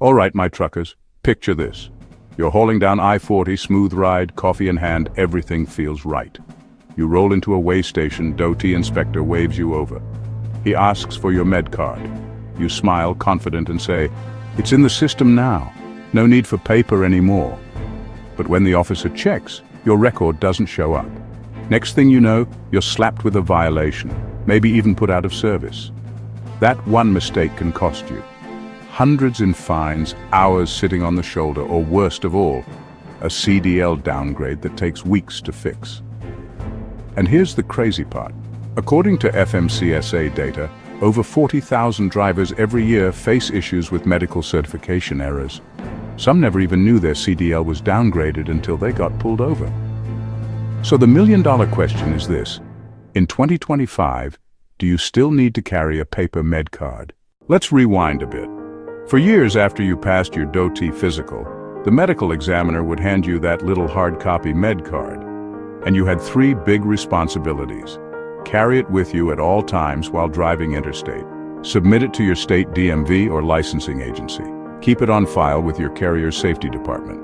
All right, my truckers, picture this. You're hauling down I-40, smooth ride, coffee in hand, everything feels right. You roll into a weigh station, DOT inspector waves you over. He asks for your MedCard. You smile, confident, and say, "It's in the system now. No need for paper anymore." But when the officer checks, your record doesn't show up. Next thing you know, you're slapped with a violation, maybe even put out of service. That one mistake can cost you hundreds in fines, hours sitting on the shoulder, or worst of all, a CDL downgrade that takes weeks to fix. And here's the crazy part. According to FMCSA data, over 40,000 drivers every year face issues with medical certification errors. Some never even knew their CDL was downgraded until they got pulled over. So the million-dollar question is this: in 2025, do you still need to carry a paper MedCard? Let's rewind a bit. For years after you passed your DOT physical, the medical examiner would hand you that little hard copy MedCard, and you had three big responsibilities. Carry it with you at all times while driving interstate. Submit it to your state DMV or licensing agency. Keep it on file with your carrier's safety department.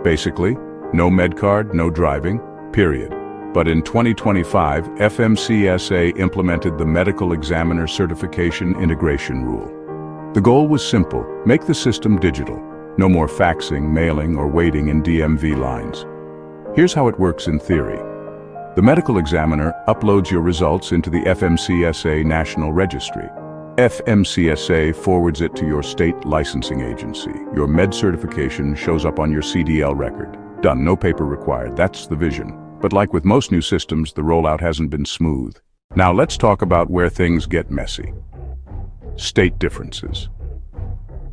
Basically, no MedCard, no driving, period. But in 2025, FMCSA implemented the Medical Examiner Certification Integration Rule. The goal was simple: make the system digital. No more faxing, mailing, or waiting in DMV lines. Here's how it works in theory. The medical examiner uploads your results into the FMCSA National Registry. FMCSA forwards it to your state licensing agency. Your med certification shows up on your CDL record. Done, no paper required, that's the vision. But like with most new systems, the rollout hasn't been smooth. Now let's talk about where things get messy. State differences.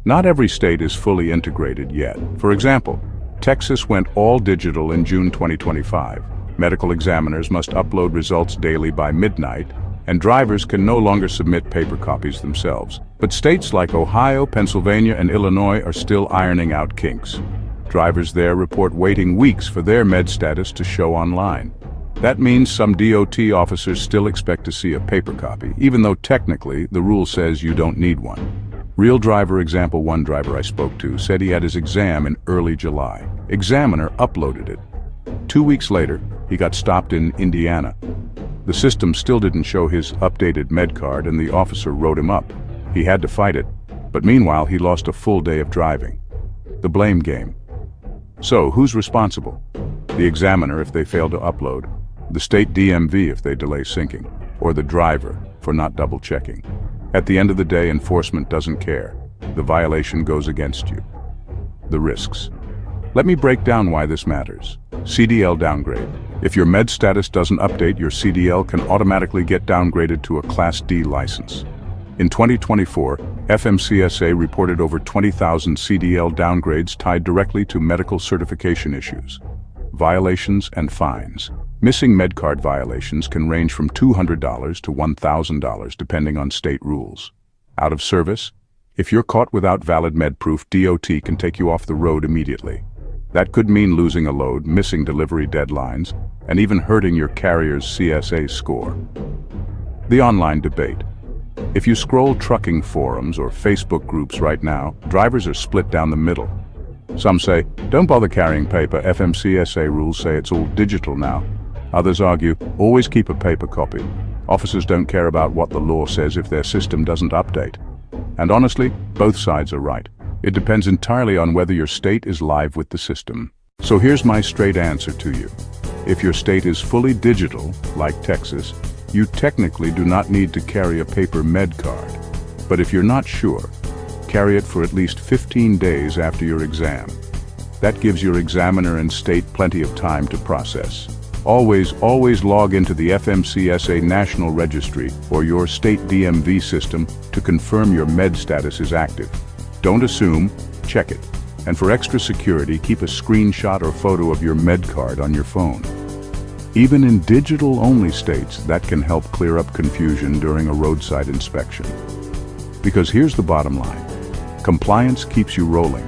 Not every state is fully integrated yet. For example, Texas went all digital in June 2025. Medical examiners must upload results daily by midnight, and drivers can no longer submit paper copies themselves. But states like Ohio, Pennsylvania, and Illinois are still ironing out kinks. Drivers there report waiting weeks for their med status to show online. That means some DOT officers still expect to see a paper copy, even though technically the rule says you don't need one. Real driver example: one driver I spoke to said he had his exam in early July. Examiner uploaded it. 2 weeks later, he got stopped in Indiana. The system still didn't show his updated MedCard, and the officer wrote him up. He had to fight it, but meanwhile he lost a full day of driving. The blame game. So who's responsible? The examiner if they fail to upload, the state DMV if they delay syncing, or the driver for not double-checking. At the end of the day, enforcement doesn't care. The violation goes against you. The risks. Let me break down why this matters. CDL downgrade. If your med status doesn't update, your CDL can automatically get downgraded to a Class D license. In 2024, FMCSA reported over 20,000 CDL downgrades tied directly to medical certification issues. Violations and fines. Missing MedCard violations can range from $200 to $1,000 depending on state rules. Out of service? If you're caught without valid med proof, DOT can take you off the road immediately. That could mean losing a load, missing delivery deadlines, and even hurting your carrier's CSA score. The online debate. If you scroll trucking forums or Facebook groups right now, drivers are split down the middle. Some say, don't bother carrying paper, FMCSA rules say it's all digital now. Others argue, always keep a paper copy. Officers don't care about what the law says if their system doesn't update. And honestly, both sides are right. It depends entirely on whether your state is live with the system. So here's my straight answer to you. If your state is fully digital, like Texas, you technically do not need to carry a paper MedCard. But if you're not sure, carry it for at least 15 days after your exam. That gives your examiner and state plenty of time to process. Always log into the FMCSA National Registry or your state DMV system to confirm your med status is active. Don't assume, check it. And for extra security, keep a screenshot or photo of your MedCard on your phone. Even in digital-only states, that can help clear up confusion during a roadside inspection. Because here's the bottom line. Compliance keeps you rolling.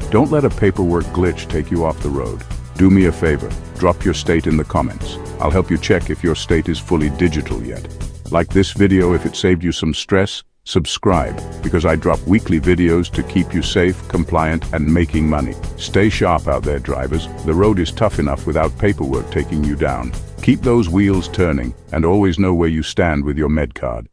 Don't let a paperwork glitch take you off the road. Do me a favor, drop your state in the comments. I'll help you check if your state is fully digital yet. Like this video if it saved you some stress, Subscribe, because I drop weekly videos to keep you safe, compliant, and making money. Stay sharp out there, drivers. The road is tough enough without paperwork taking you down. Keep those wheels turning, and always know where you stand with your MedCard.